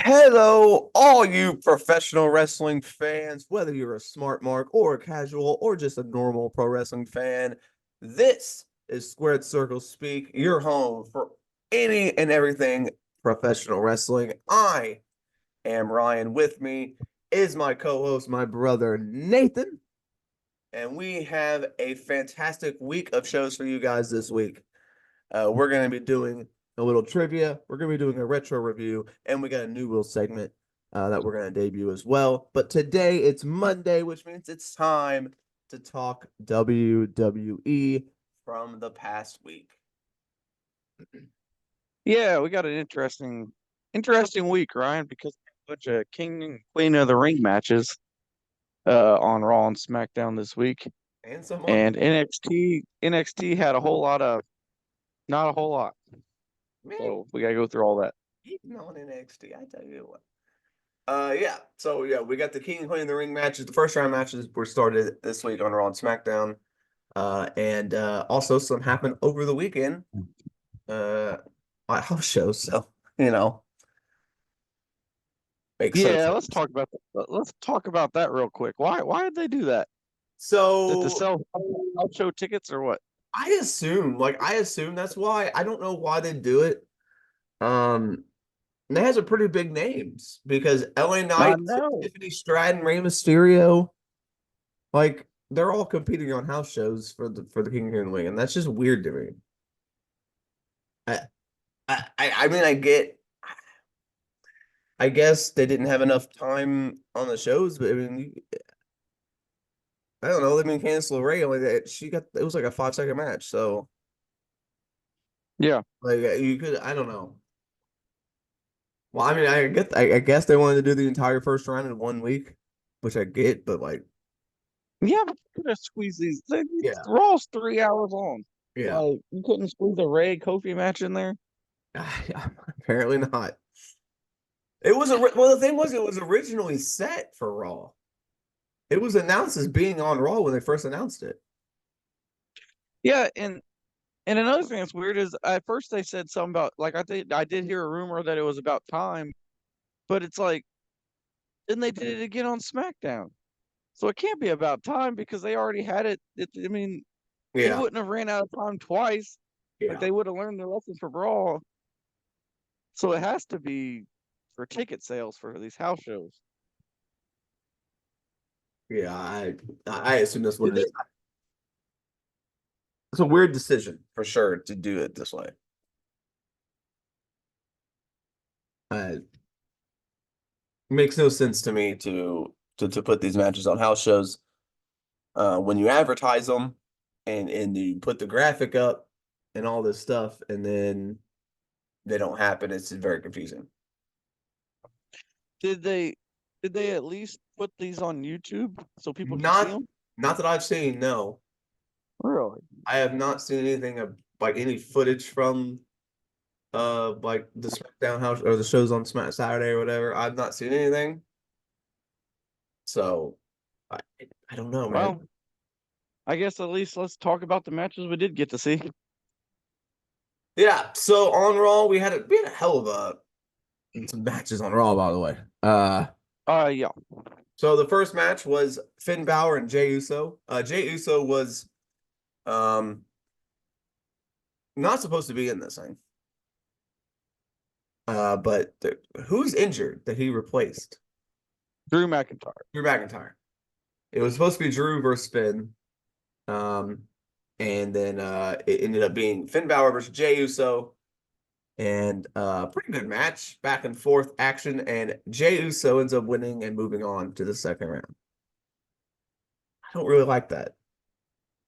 Hello, all you professional wrestling fans, whether you're a smart mark or a casual or just a normal pro wrestling fan. This is Squared Circle Speak, your home for any and everything professional wrestling. I am Ryan. With me is my co-host, my brother Nathan, and we have a fantastic week of shows for you guys this week. We're going to be doing a little trivia. We're going to be doing a retro review, and we got a new little segment that we're going to debut as well. But today it's Monday, which means it's time to talk WWE from the past week. Yeah, we got an interesting week, Ryan, because a bunch of King and Queen of the Ring matches on Raw and SmackDown this week. And some money. And NXT had a whole lot of not a whole lot. Man, So we gotta go through all that. eating on NXT, I tell you what. Yeah. So yeah, we got the King and Queen of the Ring matches. The first round matches were started this week on Raw and SmackDown. And also some happened over the weekend. My house shows, so you know, makes sense. Yeah, let's talk about that real quick. Why did they do that? Did to So sell house show tickets or what? I assume that's why. I don't know why they do it. Um, and they has some pretty big names because LA I Knight, know. Tiffany Stratton, Rey Mysterio, like they're all competing on house shows for the King of the Ring, and that's just weird to me. I I mean I guess they didn't have enough time on the shows, but I mean I don't know. They mean Candice LeRae only that she got it was like a 5 second match, so Yeah. like you could I don't know. Well, I mean I guess they wanted to do the entire first round in 1 week, which I get, but like Yeah, but you could have squeezed yeah, Raw's 3 hours long. yeah. Like you couldn't squeeze a Ray Kofi match in there. Apparently not. It was well the thing was it was originally set for Raw. It was announced as being on Raw when they first announced it. Yeah, and another thing that's weird is at first they said something about like I did hear a rumor that it was about time, but it's like then they did it again on SmackDown. So it can't be about time because they already had it. I mean, they Yeah, wouldn't have ran out of time twice. Like yeah, they would have learned their lesson for Raw. So it has to be for ticket sales for these house shows. yeah. I assume that's what Did it they? is. It's a weird decision for sure to do it this way. Uh, makes no sense to me to put these matches on house shows when you advertise them and you put the graphic up and all this stuff and then they don't happen. It's very confusing. Did they? Did they at least put these on YouTube so people can see Not them? not that I've seen, no. Really? I have not seen anything of like any footage from like the SmackDown house or the shows on Smack Saturday or whatever. I've not seen anything. So I I don't know, man. Well, I guess at least let's talk about the matches we did get to see. Yeah, so on Raw we had a hell of some matches on Raw, by the way. Yeah. So the first match was Finn Balor and Jey Uso. Jey Uso was um not supposed to be in this thing. But who's injured that he replaced? Drew McIntyre. Drew McIntyre. It was supposed to be Drew versus Finn. Um, and then it ended up being Finn Balor versus Jey Uso. And pretty good match, back and forth action, and Jey Uso ends up winning and moving on to the second round. I don't really like that.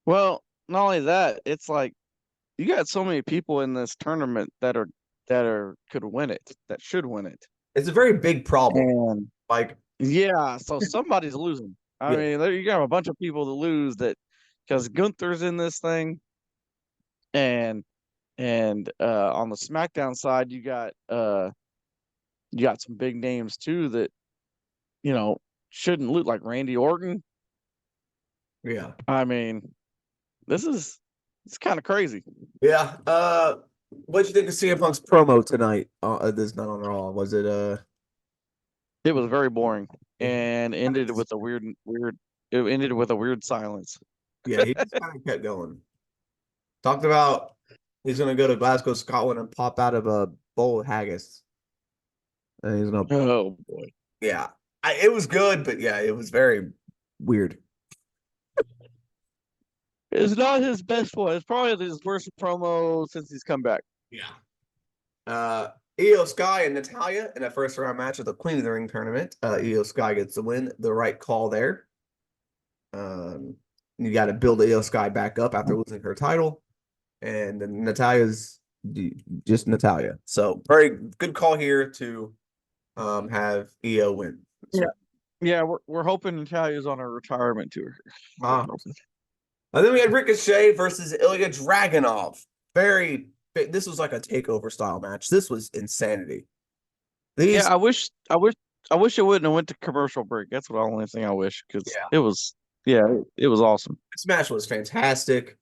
Well, not only that, it's like you got so many people in this tournament that are could win it, that should win it. It's a very big problem. And Like, yeah, so somebody's losing. I yeah, mean, you got a bunch of people to lose that because Gunther's in this thing, and on the SmackDown side, you got some big names too that you know shouldn't lose, like Randy Orton. yeah, I mean, this is it's kind of crazy. yeah. What'd you think of CM Punk's promo tonight? This not on Raw. Was it It was very boring Yeah, and ended with a weird. It ended with a weird silence. yeah, he just kind of kept going. Talked about he's gonna go to Glasgow, Scotland, and pop out of a bowl of haggis. And he's gonna, Oh boy. yeah, it was good, but yeah, it was very weird. It's not his best one. It's probably his worst promo since he's come back. Yeah. Uh, Io Sky and Natalia in a first round match of the Queen of the Ring tournament. Io Sky gets the win. The right call there. Um, you got to build Io Sky back up after losing her title, and then Natalia's just Natalia. So very good call here to have Io win. Yeah. Yeah, we're hoping Natalia's on a retirement tour. Uh, and then we had Ricochet versus Ilya Dragunov. This was like a takeover style match. This was insanity. Yeah, These, I wish it wouldn't have went to commercial break. That's the only thing I wish because yeah, it was, yeah, it was awesome. this match was fantastic.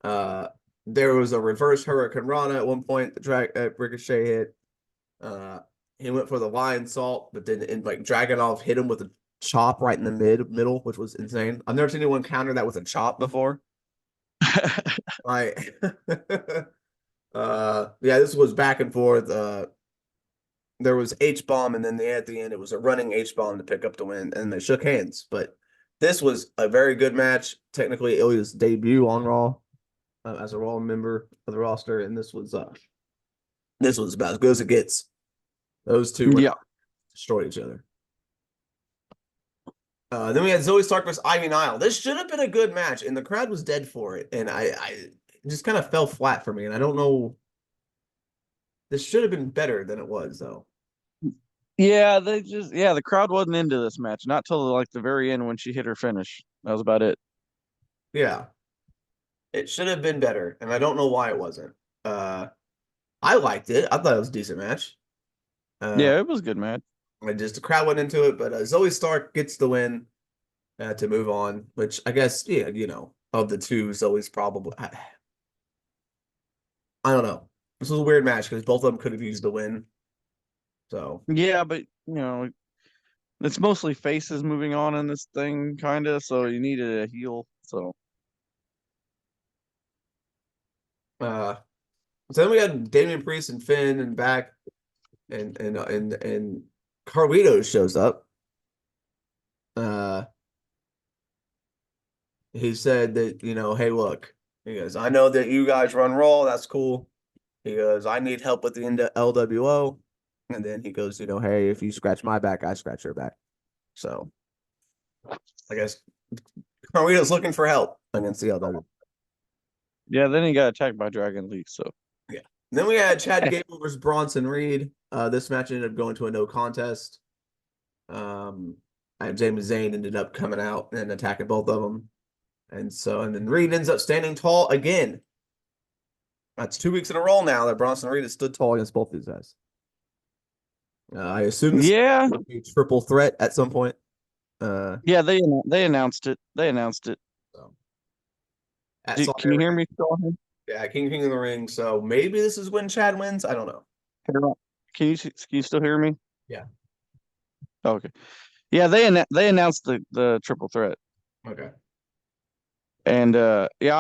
Uh, there was a reverse Hurricane Rana at one point. Ricochet hit. Uh, he went for the lion salt, but then like Dragunov hit him with a chop right in the middle, which was insane. I've never seen anyone counter that with a chop before. Like, yeah, this was back and forth. There was H bomb, and then at the end it was a running H bomb to pick up the win, and they shook hands. But this was a very good match. Technically, Ilya's debut on Raw as a Raw member of the roster, and this was about as good as it gets. Those two went Yeah. out, destroyed each other. Then we had Zoe Stark versus Ivy Nile. This should have been a good match, and the crowd was dead for it. And I just kind of fell flat for me, and I don't know. This should have been better than it was, though. Yeah, the crowd wasn't into this match, not till like the very end when she hit her finish. That was about it. Yeah, it should have been better, and I don't know why it wasn't. I liked it. I thought it was a decent match. Yeah, it was good, man. The crowd went into it, but Zoe Stark gets the win to move on. Which I guess, yeah, of the two, Zoe's probably. I don't know. This was a weird match because both of them could have used the win. So Yeah, but it's mostly faces moving on in this thing, kind of. So you needed a heel. So uh, so then we had Damian Priest and Finn and back, and Carlito shows up. He said that, hey, look, he goes, I know that you guys run Raw. That's cool. He goes, I need help with the LWO. And then he goes, hey, if you scratch my back, I scratch your back. So I guess Carlito's looking for help against the LWO. yeah, then he got attacked by Dragon Lee. So Yeah. And then we had Chad Gable versus Bronson Reed. This match ended up going to a no contest. James Zayn ended up coming out and attacking both of them. And then Reed ends up standing tall again. That's 2 weeks in a row now that Bronson Reed has stood tall against both these guys. I assume this yeah, will be a triple threat at some point. yeah, they announced it. They announced it. So, Can you hear me still? Yeah, King of the Ring. So maybe this is when Chad wins. I don't know. Can you still hear me? Yeah. Okay. Yeah, they announced the triple threat. Okay. And yeah,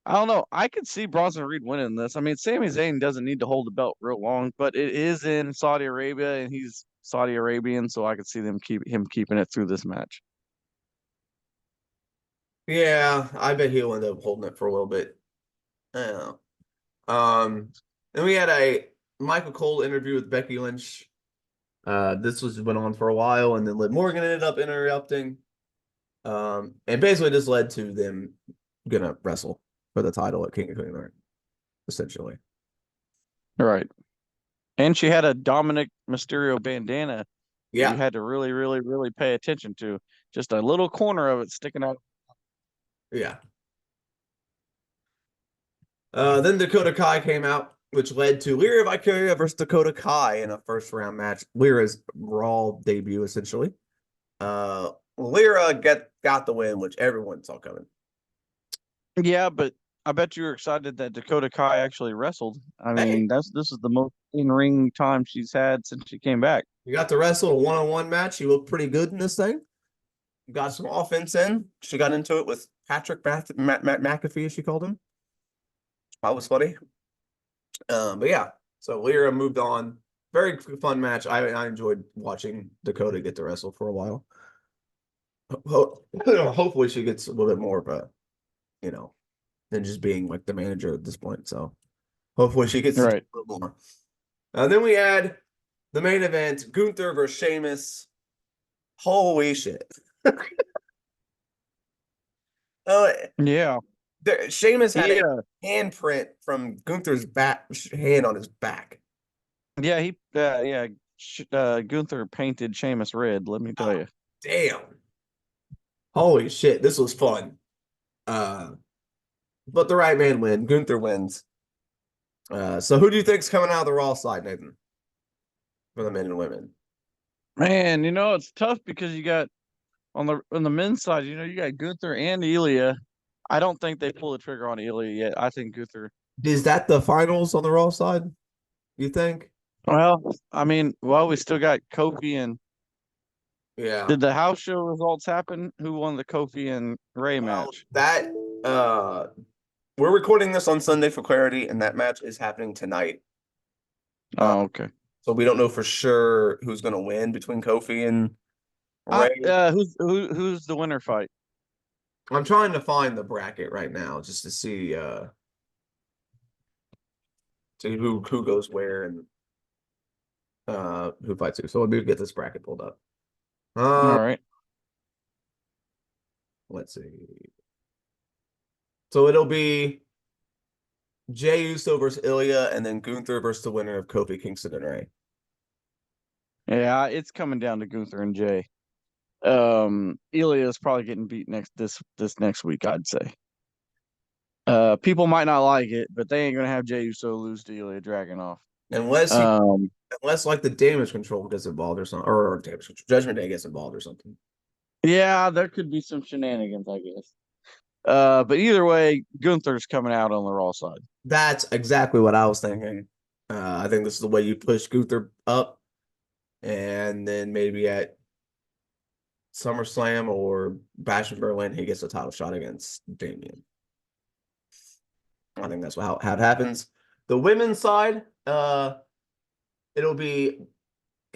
I don't know. I could see Bronson Reed winning this. I mean, Sami Zayn doesn't need to hold the belt real long, but it is in Saudi Arabia, and he's Saudi Arabian, so I could see him keeping it through this match. Yeah, I bet he'll end up holding it for a little bit. I don't know. Then we had a Michael Cole interview with Becky Lynch. This went on for a while, and then Liv Morgan ended up interrupting. And basically just led to them gonna wrestle for the title at King of the Ring, essentially. Right. And she had a Dominic Mysterio bandana. Yeah. You had to really, really, really pay attention to. Just a little corner of it sticking out. Yeah. Then Dakota Kai came out, which led to Lyra Valkyria versus Dakota Kai in a first round match. Lyra's Raw debut, essentially. Lyra got the win, which everyone saw coming. Yeah, but I bet you were excited that Dakota Kai actually wrestled. I Hey, mean, this is the most in-ring time she's had since she came back. you got to wrestle a one-on-one match. She looked pretty good in this thing. Got some offense in. She got into it with Patrick McAfee, as she called him. That was funny. But yeah, so Lyra moved on. Very fun match. I enjoyed watching Dakota get to wrestle for a while. Hopefully she gets a little bit more, but you know, than just being like the manager at this point. So hopefully she gets to do Right. a little more. Then we had the main event: Gunther versus Sheamus. Holy shit! Uh, Yeah. Sheamus had a Yeah. handprint from Gunther's back hand on his back. Yeah. Gunther painted Sheamus red. Let me tell Oh, you. damn! Holy shit! This was fun. Uh, but the right man win. Gunther wins. So who do you think's coming out of the Raw side, Nathan, for the men and women? Man, it's tough because you got on the men's side, you got Gunther and Ilya. I don't think they pull the trigger on Ilya yet. I think Gunther. Is that the finals on the Raw side? You think? Well, I mean, we still got Kofi and Yeah. did the house show results happen? Who won the Kofi and Ray Well, match? that uh we're recording this on Sunday for clarity, and that match is happening tonight. Uh, Oh, okay. so we don't know for sure who's going to win between Kofi and Ray. Who's the winner fight? I'm trying to find the bracket right now just to who goes where and who fights who. So let me get this bracket pulled up. All Uh, right. let's see. So it'll be Jey Uso versus Ilya, and then Gunther versus the winner of Kofi Kingston and Ray. Yeah, it's coming down to Gunther and Jay. Ilya is probably getting beat this next week, I'd say. People might not like it, but they ain't gonna have Jey Uso lose to Ilya Dragunov. Unless he Um, unless like the damage control gets involved or something, or damage control, Judgment Day gets involved or something. yeah, there could be some shenanigans, I guess. But either way, Gunther's coming out on the Raw side. That's exactly what I was thinking. I think this is the way you push Gunther up, and then maybe at SummerSlam or Bash in Berlin, he gets a title shot against Damian. I think that's how it happens. The women's side, it'll be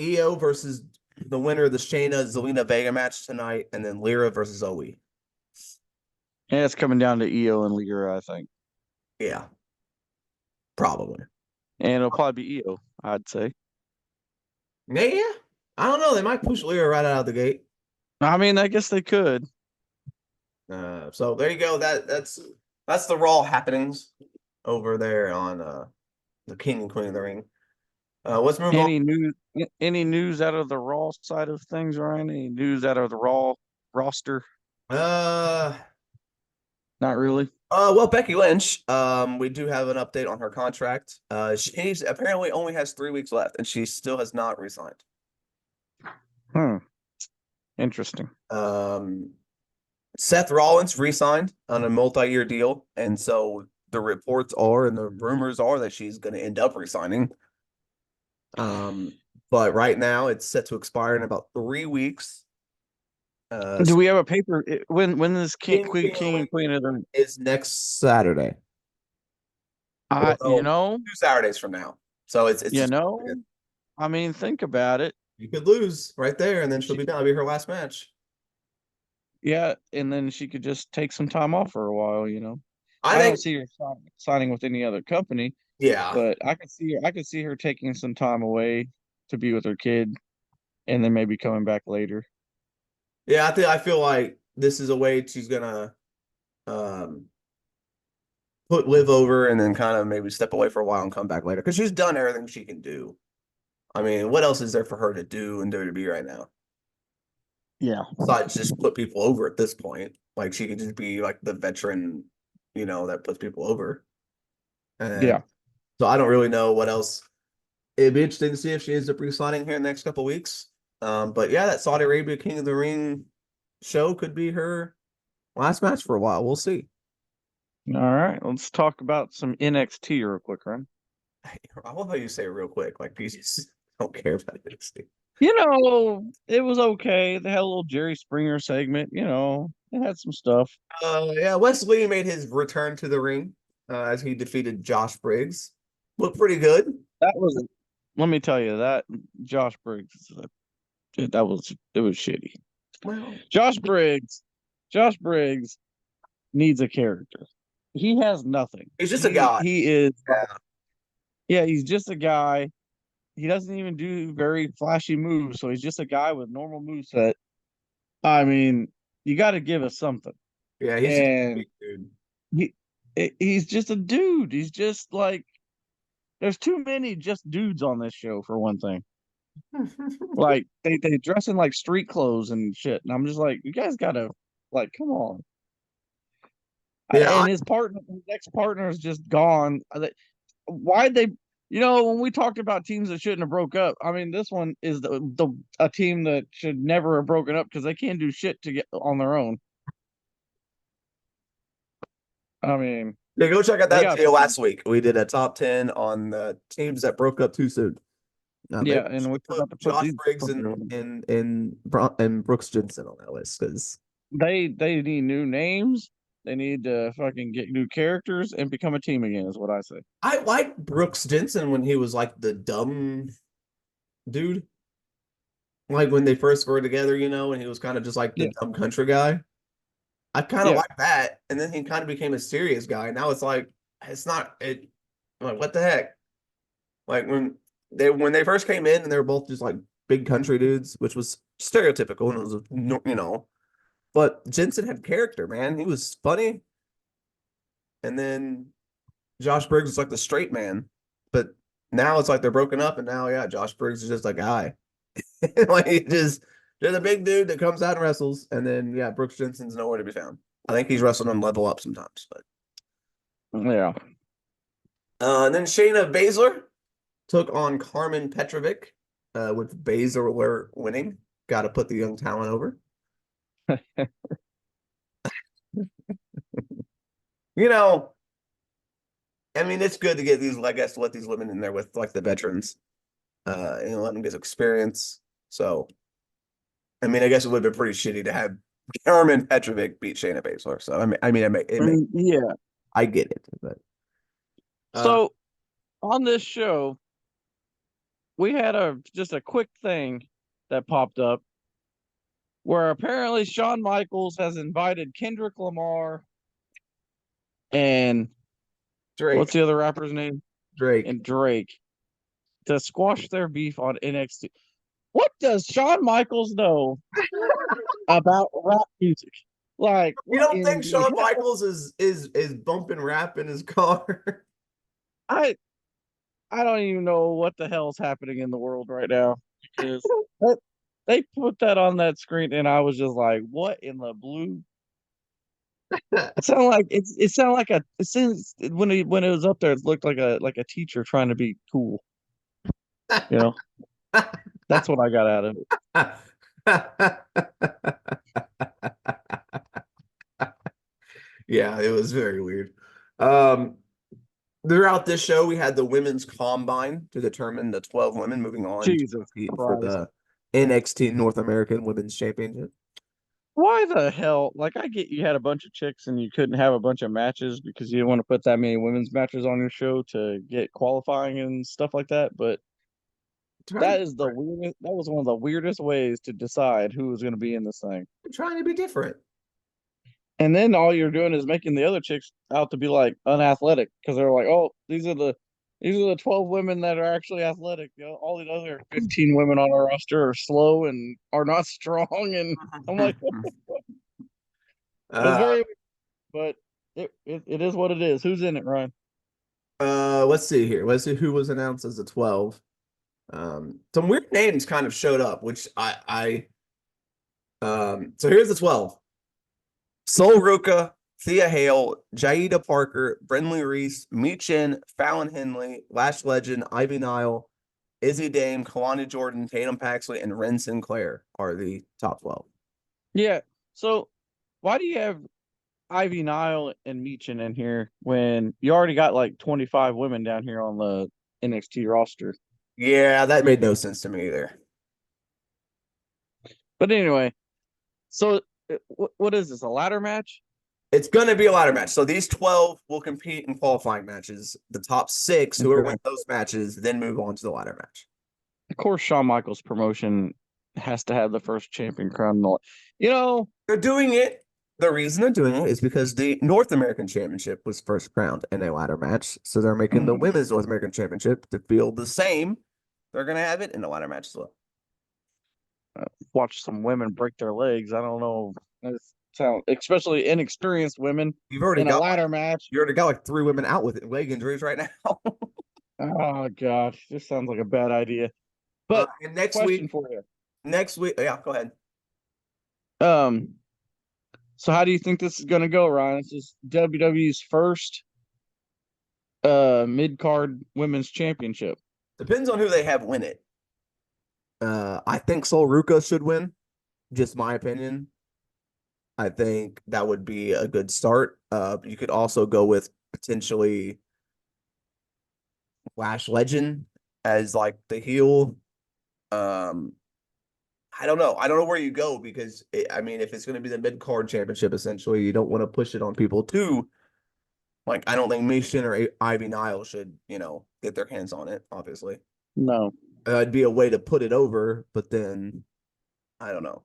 Io versus the winner of the Shayna Zelina Vega match tonight, and then Lyra versus Zoe. Yeah, it's coming down to Io and Lyra, I think, Yeah, probably. and it'll probably be Io, I'd say. Yeah, I don't know. They might push Lyra right out of the gate. I mean, I guess they could. So there you go. That's the Raw happenings over there on the King and Queen of the Ring. Let's move on. Any news out of the Raw side of things, Ryan? Any news out of the Raw roster? Uh, Not really. well, Becky Lynch. We do have an update on her contract. She's apparently only has 3 weeks left, and she still has not resigned. Hmm. Interesting. Seth Rollins re-signed on a multi-year deal, and so the reports are and the rumors are that she's going to end up resigning. But right now it's set to expire in about 3 weeks. Do we have a paper? When is King King and Queen of the? is next Saturday. I you Well, know 2 Saturdays from now. So it's you just, know. I mean, think about it. you could lose right there, and then she'll be done. It'll be her last match. Yeah, and then she could just take some time off for a while. I I don't think, see her signing with any other company, yeah, but I could see her taking some time away to be with her kid, and then maybe coming back later. yeah. I feel like this is a way she's gonna um put Liv over and then kind of maybe step away for a while and come back later because she's done everything she can do. I mean, what else is there for her to do in WWE right now? Yeah. Besides just put people over at this point. Like she could just be like the veteran, that puts people over. And Yeah. so I don't really know what else. It'd be interesting to see if she ends up re-signing here in the next couple of weeks. But yeah, that Saudi Arabia King of the Ring show could be her last match for a while. We'll see. All right, let's talk about some NXT real quick, right? I love how you say it real quick, like you just don't care about NXT. It was okay. They had a little Jerry Springer segment. It had some stuff. Yeah, Wesley made his return to the ring as he defeated Josh Briggs. Looked pretty good. That was, let me tell you, that Josh Briggs, it was shitty. Well, Josh Briggs, Josh Briggs needs a character. He has nothing. he's just a He guy. he is, Yeah. yeah, he's just a guy. He doesn't even do very flashy moves, so he's just a guy with normal moveset. I mean, you got to give us something. Yeah, he's just a And big dude. he he's just a dude. He's just like, there's too many just dudes on this show for one thing. Like they dress in like street clothes and shit, and I'm just like, you guys gotta, like, come on. Yeah, And his ex partner is just gone. Why'd they? When we talked about teams that shouldn't have broke up, I mean, this one is the a team that should never have broken up because they can't do shit to get on their own. I mean, yeah, go check out they that got video last week. We did a top 10 on the teams that broke up too soon. Maybe yeah, we and we should put forgot to put Josh these. Briggs and Brooks Jensen on that list because They need new names. They need to fucking get new characters and become a team again. Is what I say. I liked Brooks Jensen when he was like the dumb dude. Like when they first were together, and he was kind of just like the Yeah, dumb country guy. I kind of yeah, like that. And then he kind of became a serious guy. Now it's like it's not it I'm like what the heck? Like when they first came in and they were both just like big country dudes, which was stereotypical and it was. But Jensen had character, man. He was funny. And then Josh Briggs was like the straight man. But now it's like they're broken up and now yeah, Josh Briggs is just a guy. Like he just a big dude that comes out and wrestles, and then yeah, Brooks Jensen's nowhere to be found. I think he's wrestling on Level Up sometimes, but yeah. and then Shayna Baszler took on Carmen Petrovic, with Baszler winning. Got to put the young talent over. You know, I mean, it's good to get these, I guess, to let these women in there with like the veterans, let them get experience. So, I mean, I guess it would have been pretty shitty to have Carmen Petrovic beat Shayna Baszler. So, Yeah. I get it, but uh, So on this show, we had a quick thing that popped up where apparently Shawn Michaels has invited Kendrick Lamar and what's Drake, the other rapper's name? Drake. And Drake to squash their beef on NXT. What does Shawn Michaels know about rap music? Like, You what don't in think the Shawn hell? Michaels is bumping rap in his car? I I don't even know what the hell's happening in the world right now because that, they put that on that screen and I was just like, what in the blue? It sounded like it seems when it was up there, it looked like a teacher trying to be cool. You know, that's what I got out of it. Yeah, it was very weird. Um, Throughout this show, we had the women's combine to determine the 12 women moving on to Jesus compete for Christ. the NXT North American Women's Championship. Why the hell? Like, I get you had a bunch of chicks and you couldn't have a bunch of matches because you didn't want to put that many women's matches on your show to get qualifying and stuff like that. But Trying to be different. that was one of the weirdest ways to decide who was going to be in this thing. Trying to be different. And then all you're doing is making the other chicks out to be like unathletic because they're like, oh, these are the 12 women that are actually athletic. All the other 15 women on our roster are slow and are not strong. And I'm like, it's Uh, very, but it is what it is. Who's in it, Ryan? let's see here. Let's see who was announced as the 12. Some weird names kind of showed up, which so here's the 12. Sol Ruka, Thea Hale, Jaida Parker, Brenly Reese, Michin, Fallon Henley, Lash Legend, Ivy Nile, Izzy Dame, Kalani Jordan, Tatum Paxley, and Ren Sinclair are the top 12. Yeah. So why do you have Ivy Nile and Meechin in here when you already got like 25 women down here on the NXT roster? Yeah, that made no sense to me either. But anyway, so what is this? A ladder match? It's going to be a ladder match. So these 12 will compete in qualifying matches. The top six, whoever Okay. wins those matches, then move on to the ladder match. Of course, Shawn Michaels promotion has to have the first champion crown. You know, They're doing it. The reason they're doing it is because the North American Championship was first crowned in a ladder match. So they're making the Women's North American Championship to feel the same. They're going to have it in a ladder match as well. watch some women break their legs. I don't know. Sound especially inexperienced women You've already in a got ladder match. you already got like three women out with leg injuries right now. Oh God, this sounds like a bad idea. But And question for you. yeah, go ahead. Um, so how do you think this is gonna go, Ryan? This is WWE's first mid card women's championship. Depends on who they have win it. I think Sol Ruka should win. Just my opinion. I think that would be a good start. You could also go with potentially Lash Legend as like the heel. Um, I don't know. I don't know where you go because I mean, if it's going to be the mid card championship, essentially, you don't want to push it on people too. Like, I don't think Mission or Ivy Nile should, get their hands on it. Obviously, No. it'd be a way to put it over, but then I don't know.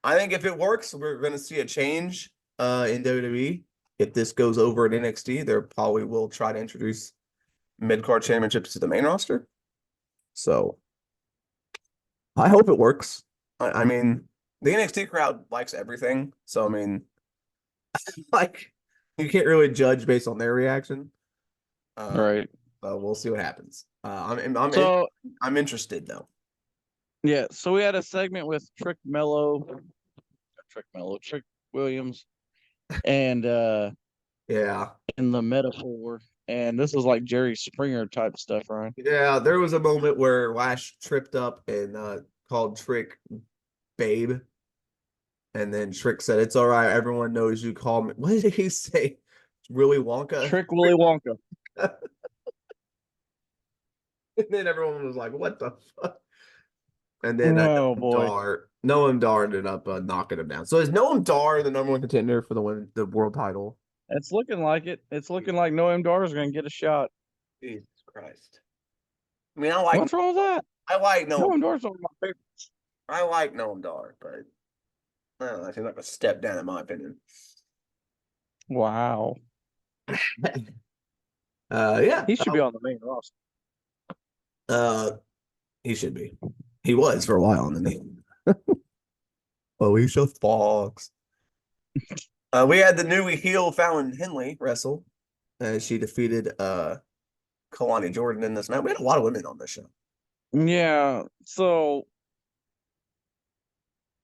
I think if it works, we're going to see a change in WWE. If this goes over at NXT, they probably will try to introduce mid card championships to the main roster. So I hope it works. I mean, the NXT crowd likes everything. So I mean, like you can't really judge based on their reaction. Right. So we'll see what happens. So I'm interested though. yeah, so we had a segment with Trick Williams, and Yeah. in the metaphor, and this is like Jerry Springer type stuff, right? Yeah, there was a moment where Lash tripped up and called Trick babe. And then Trick said, "It's all right. Everyone knows you call me." What did he say? Willy Wonka? Trick Willy Wonka. And then everyone was like, "What the fuck?" And then Oh boy, Noam Dar ended up knocking him down. So is Noam Dar the number one contender for the world title? it's looking like it. It's looking like Noam Dar is going to get a shot. Jesus Christ! I mean, What's wrong with that? I like Noam, Noam Dar's one of my favorites. I like Noam Dar, but I don't know. I feel like a step down in my opinion. Wow, Yeah. he should be on the main roster. Uh, he should be. He was for a while, and then he. Alicia Fox. We had the new heel Fallon Henley wrestle as she defeated Kalani Jordan in this match. We had a lot of women on this show. Yeah, so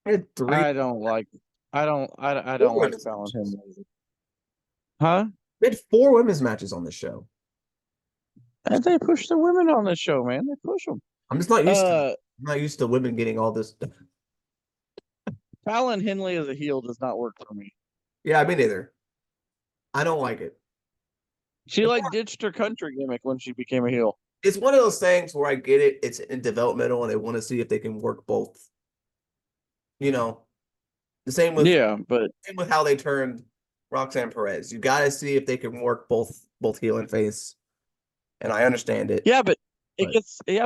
We had three, I don't like. I four don't like women's Fallon matches. Henley. Huh? We had four women's matches on this show. And they push the women on this show, man. They push them. I'm just not used to. Uh, I'm not used to women getting all this. Fallon Henley as a heel does not work for me. Yeah, me neither. I don't like it. She like ditched her country gimmick when she became a heel. It's one of those things where I get it. It's in developmental, and they want to see if they can work both. You know, the Yeah, but same with how they turned Roxanne Perez. You got to see if they can work both heel and face. And I understand it, yeah, but but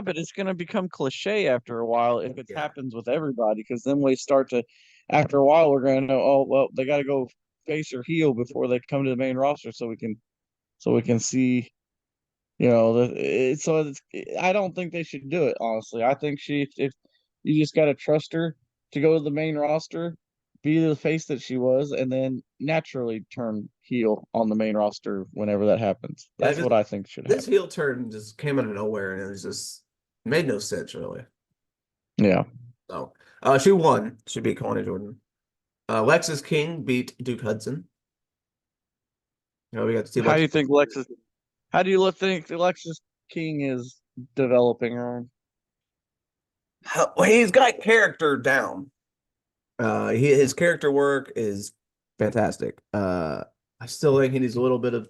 but it's gonna become cliche after a while if it yeah, happens with everybody, because then we start to after a while we're gonna know, oh well, they gotta go face or heel before they come to the main roster so we can see, I don't think they should do it, honestly. I think if you just gotta trust her to go to the main roster, be the face that she was, and then naturally turn heel on the main roster whenever that happens. yeah. That's what I think should This happen. heel turn just came out of nowhere, and it was just made no sense really. Yeah. So, she won. She beat Connie Jordan. Lexis King beat Duke Hudson. We got to see How do Lex. you think Lexus? How do you think Lexus King is developing her? Well, he's got character down. His character work is fantastic. I still think he needs a little bit of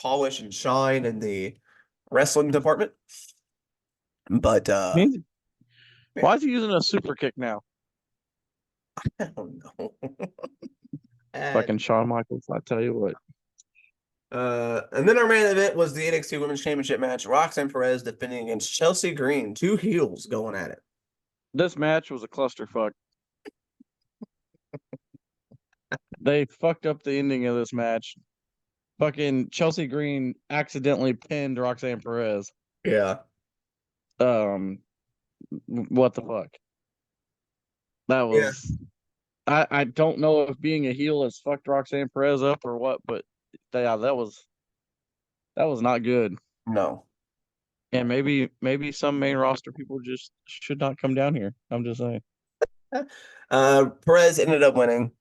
polish and shine in the wrestling department. But He's- yeah, Why is he using a super kick now? I don't know. And Fucking Shawn Michaels, I tell you what. and then our main event was the NXT Women's Championship match. Roxanne Perez defending against Chelsea Green, two heels going at it. This match was a clusterfuck. They fucked up the ending of this match. Fucking Chelsea Green accidentally pinned Roxanne Perez. Yeah. Um, what the fuck? That Yeah. was. I don't know if being a heel has fucked Roxanne Perez up or what, but yeah, that was not good. No. And maybe some main roster people just should not come down here. I'm just saying. Perez ended up winning.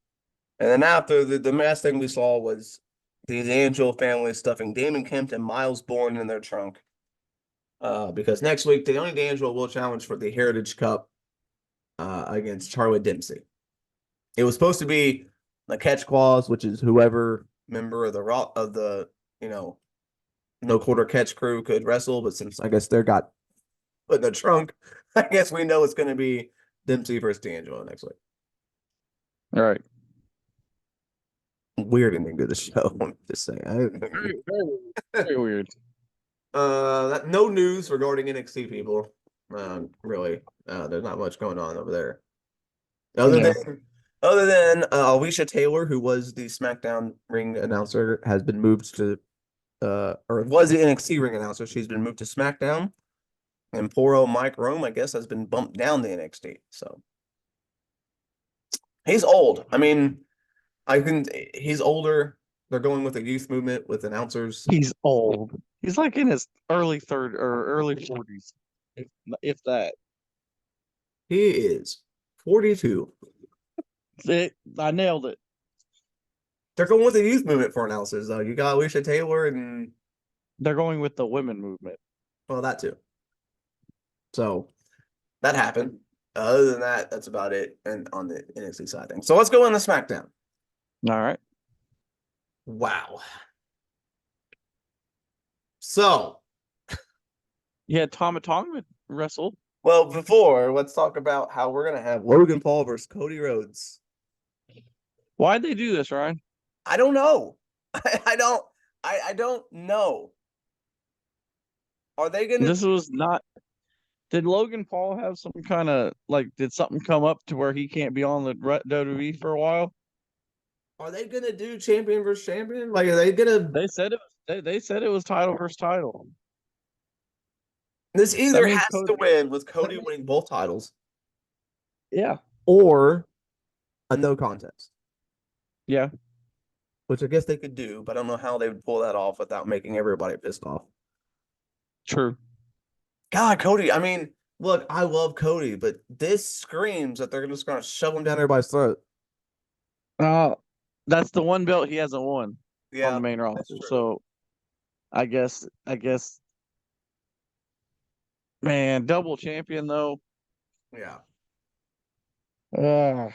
And then after the last thing we saw was the Angel family stuffing Damon Kemp and Miles Bourne in their trunk. Because next week, the only D'Angelo will challenge for the Heritage Cup against Charlie Dempsey. It was supposed to be a catch clause, which is whoever member of the you know no quarter catch crew could wrestle. But since I guess they got put in the trunk, I guess we know it's going to be Dempsey versus D'Angelo next week. All right. Weird ending to the show. I'm just saying. Very weird. No news regarding NXT people. Really, there's not much going on over there. Other Yeah. than other than Alicia Taylor, who was the SmackDown ring announcer, has been moved to or was the NXT ring announcer. She's been moved to SmackDown, and poor old Mike Rome, I guess, has been bumped down to NXT. So he's old. I mean, he's older. They're going with a youth movement with announcers. He's old. He's like in his early third or early 40s, if that. He is 42. I nailed it. They're going with a youth movement for announcers, though. You got Alicia Taylor and They're going with the women movement. well, that too. So that happened. Other than that, that's about it. And on the NXT side thing. So let's go on the SmackDown. All right. Wow. So, You had Tama Tonga wrestle. well, before let's talk about how we're gonna have Logan Paul versus Cody Rhodes. Why'd they do this, Ryan? I don't know. I don't know. Are they gonna This was not. Did Logan Paul have some kind of like? Did something come up to where he can't be on the WWE for a while? do champion versus champion? Like, are they gonna? They said it. They said it was title versus title. This That either means has to Cody. win with Cody winning both titles, Yeah. or a no contest, Yeah. which I guess they could do, but I don't know how they would pull that off without making everybody pissed off. True. God, Cody. I mean, look, I love Cody, but this screams that they're just gonna shove him down everybody's throat. Uh, that's the one belt he hasn't won on Yeah, the main that's roster. true. So I guess, man, double champion though. Yeah. Uh,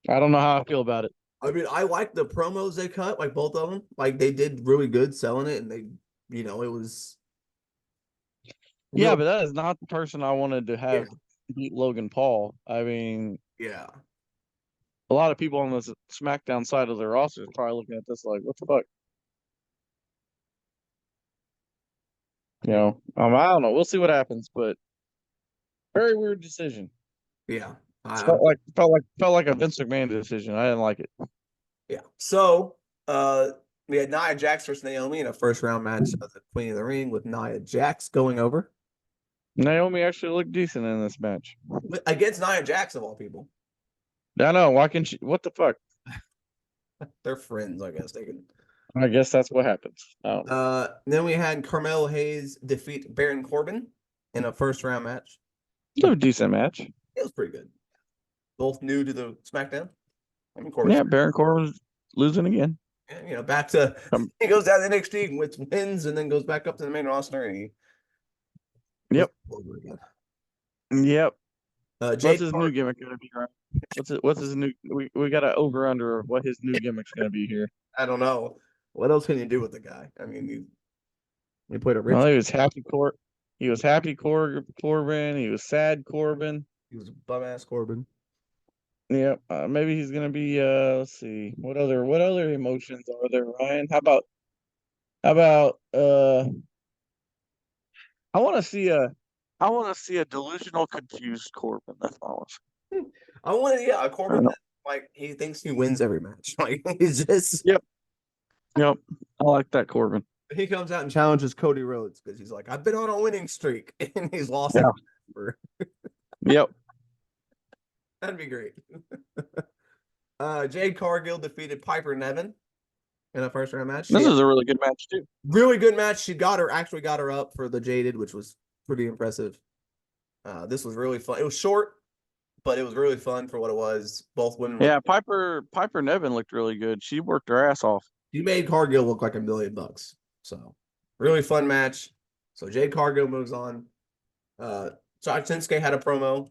I don't know how I feel about it. I mean, I like the promos they cut, like both of them. Like they did really good selling it, and it was Yeah, real. but that is not the person I wanted to Yeah. have beat Logan Paul. I mean, Yeah. a lot of people on the SmackDown side of the roster is probably looking at this like, what the fuck? I don't know. We'll see what happens, but very weird decision. Yeah. Felt like a Vince McMahon decision. I didn't like it. Yeah. So, we had Nia Jax versus Naomi in a first round match of the Queen of the Ring with Nia Jax going over Naomi actually looked decent in this match. against Nia Jax of all people. I know. Why can't she? What the fuck? They're friends, I guess they can. I guess that's what happens. I don't know. Then we had Carmelo Hayes defeat Baron Corbin in a first round match. It was a decent match. It was pretty good. Both new to the SmackDown. I mean, Corbin's Yeah, Baron Corbin's losing again. back to Um, he goes down to NXT with wins and then goes back up to the main roster and he Yep. over again. Yep. What's Jade his new Cargill. gimmick gonna be, Ryan? What's his new? We got to over under of what his new gimmick's gonna be here. I don't know. What else can you do with the guy? I mean, you put a Well, rich. He was happy Corbin. He was sad Corbin. He was a bum ass Corbin. Yeah, maybe he's gonna be. Let's see. What other emotions are there, Ryan? How about I want to see a delusional, confused Corbin. That's all I want to I want to, yeah, a see. I Corbin don't know. that like he thinks he wins every match. Like he's just Yep, yep. I like that Corbin. he comes out and challenges Cody Rhodes because he's like, I've been on a winning streak and he's lost Yeah. every number. Yep. That'd be great. Jade Cargill defeated Piper Nevin in a first round match. This is a really good match too. Really good match. She actually got her up for the Jaded, which was pretty impressive. This was really fun. It was short, but it was really fun for what it was. Both women Yeah, looked. Piper Nevin looked really good. She worked her ass off. She made Cargill look like $1,000,000. So really fun match. So Jade Cargill moves on. Josh Shinsuke had a promo.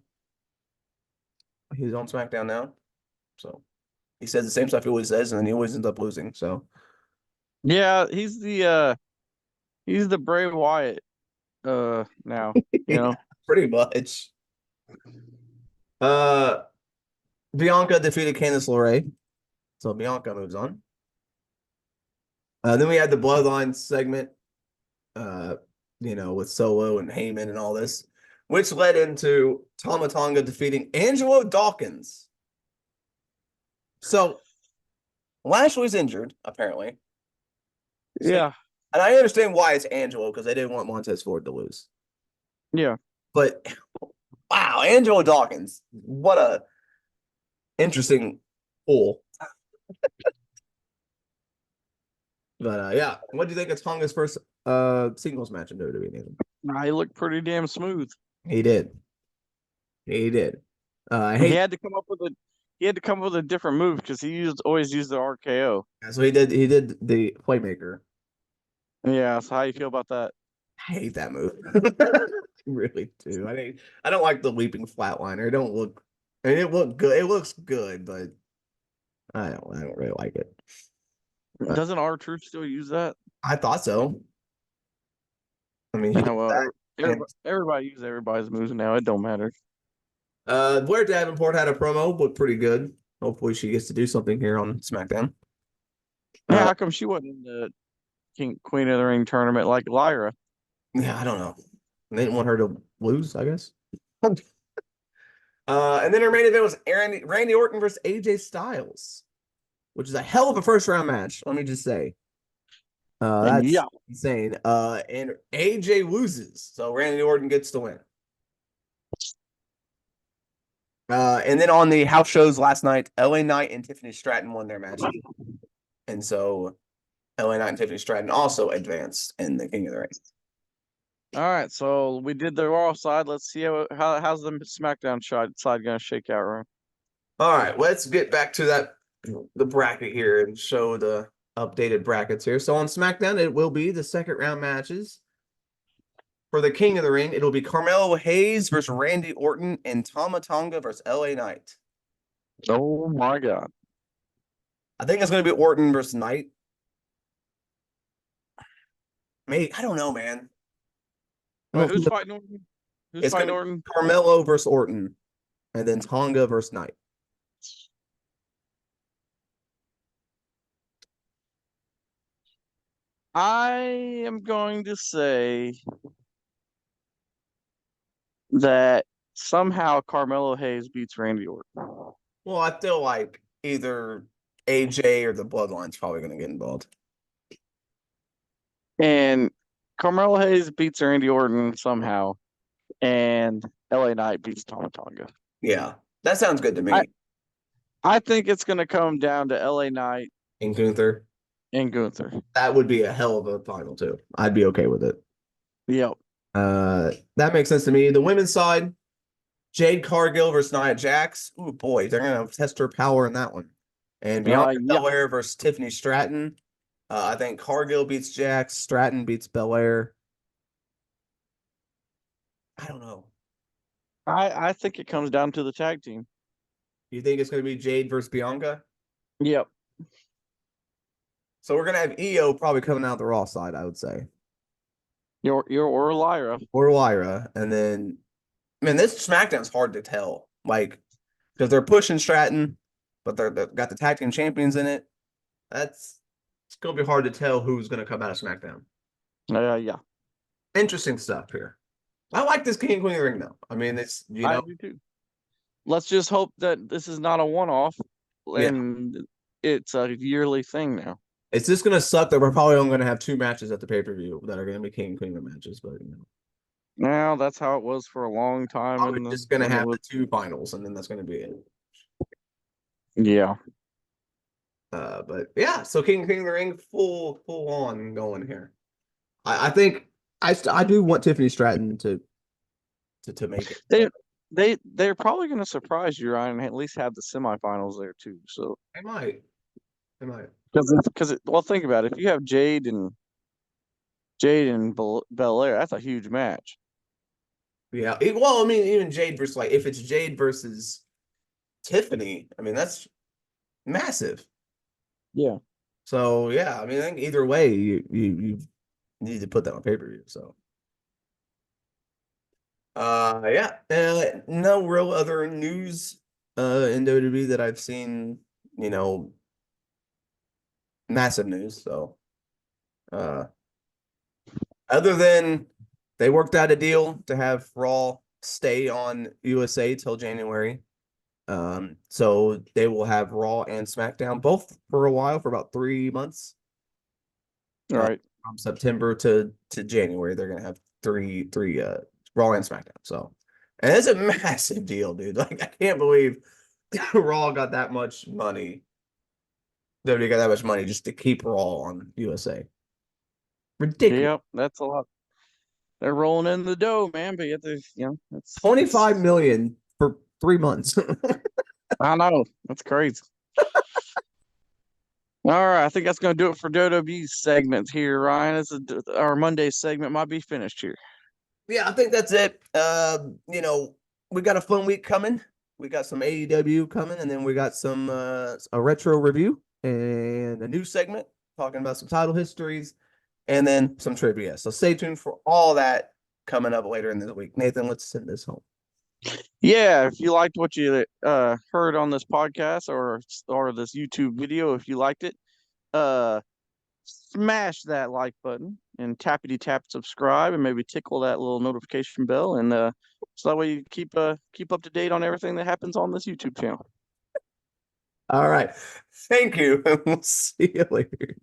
He's on SmackDown now. So he says the same stuff he always says, and then he always ends up losing. So Yeah, he's the Bray Wyatt now, you know. pretty much. Uh Bianca defeated Candice LeRae. So Bianca moves on. Then we had the Bloodline segment, uh, with Solo and Heyman and all this, which led into Tama Tonga defeating Angelo Dawkins. So Lashley's injured, apparently. So, Yeah. and I understand why it's Angelo, because they didn't want Montez Ford to lose. Yeah. But wow, Angelo Dawkins, what a interesting pull. But yeah, what do you think of Tonga's first singles match in WWE, Nathan? He looked pretty damn smooth. He did. He did. I He hate had to come up with a different move because always used the RKO. so he did the playmaker. Yeah, so how you feel about that? I hate that move. Really do. I don't like the leaping flatliner. It don't look I mean it looked good. It looks good, but I don't really like it. Doesn't R-Truth still use that? I thought so. I mean he Yeah, did well, that. And everybody uses everybody's moves now. It don't matter. Blair Davenport had a promo, looked pretty good. Hopefully she gets to do something here on SmackDown. Yeah, Uh how come she wasn't in the Queen of the Ring tournament like Lyra? yeah, I don't know. They didn't want her to lose, I guess. And then her main event was Randy Orton versus AJ Styles, which is a hell of a first round match. Let me just say, that's Yeah. insane. And AJ loses, so Randy Orton gets the win. And then on the house shows last night, LA Knight and Tiffany Stratton won their matches, and so LA Knight and Tiffany Stratton also advanced in the King of the Ring. All right, so we did the Raw side. Let's see how's the SmackDown side gonna shake out, right? All right, let's get back to the bracket here and show the updated brackets here. So on SmackDown, it will be the second round matches. For the King of the Ring, it'll be Carmelo Hayes versus Randy Orton and Tama Tonga versus LA Knight. Oh my God. I think it's going to be Orton versus Knight. Maybe, I don't know, man. Wait, who's fighting Orton? Who's It's going fighting to Orton? be Carmelo versus Orton, and then Tonga versus Knight. I am going to say that somehow Carmelo Hayes beats Randy Orton. Well, I feel like either AJ or the Bloodline's probably going to get involved. And Carmelo Hayes beats Randy Orton somehow, and LA Knight beats Tama Tonga. Yeah, that sounds good to me. I think it's going to come down to LA Knight And Gunther. and Gunther. That would be a hell of a final, too. I'd be okay with it. Yep. That makes sense to me. The women's side, Jade Cargill versus Nia Jax. Ooh, boy, they're going to test her power in that one. And Bianca yeah. Belair versus Tiffany Stratton. I think Cargill beats Jax. Stratton beats Belair. I don't know. I think it comes down to the tag team. You think it's going to be Jade versus Bianca? Yep. So we're going to have Io probably coming out the Raw side, I would say, Your or Lyra. or Lyra, and then man, this SmackDown's hard to tell, like because they're pushing Stratton, but they've got the tag team champions in it. That's it's going to be hard to tell who's going to come out of SmackDown. Yeah. Interesting stuff here. I like this King and Queen of the Ring though. I mean, it's I do too. Let's just hope that this is not a one-off yeah, and it's a yearly thing now. it's just gonna suck that we're probably only gonna have two matches at the pay-per-view that are gonna be King and Queen of matches, but Now that's how it was for a long time probably in just gonna when it have the was. two finals, and then that's gonna be it. Yeah. But yeah, so King and Queen of the Ring, full on going here. I think I do want Tiffany Stratton to make it. They they're probably going to surprise you, Ryan, and at least have the semifinals there too. So They might, they might. well, think about it. If you have Jade and Belair, that's a huge match. Yeah, well, I mean, even Jade versus like if it's Jade versus Tiffany, I mean that's massive. Yeah. So yeah, I mean, I think either way, you need to put that on pay-per-view. So yeah, no real other news in WWE that I've seen, you know, massive news. So uh other than they worked out a deal to have Raw stay on USA till January. So they will have Raw and SmackDown both for a while, for about 3 months. All right. From September to January, they're gonna have three Raw and SmackDown. So, and it's a massive deal, dude. Like I can't believe Raw got that much money. WWE got that much money just to keep Raw on USA. Ridiculous. Yep. That's a lot. They're rolling in the dough, man. But yet there's, 25 million for 3 months. I know that's crazy. All right, I think that's going to do it for WWE's segments here, Ryan. Our Monday segment might be finished here. Yeah, I think that's it. We got a fun week coming. We got some AEW coming, and then we got some a retro review and a new segment talking about some title histories, and then some trivia. So stay tuned for all that coming up later in the week. Nathan, let's send this home. Yeah, if you liked what you heard on this podcast or this YouTube video, if you liked it, uh, smash that like button and tappity tap subscribe and maybe tickle that little notification bell and so that way you keep up to date on everything that happens on this YouTube channel. All right. Thank you. We'll see you later.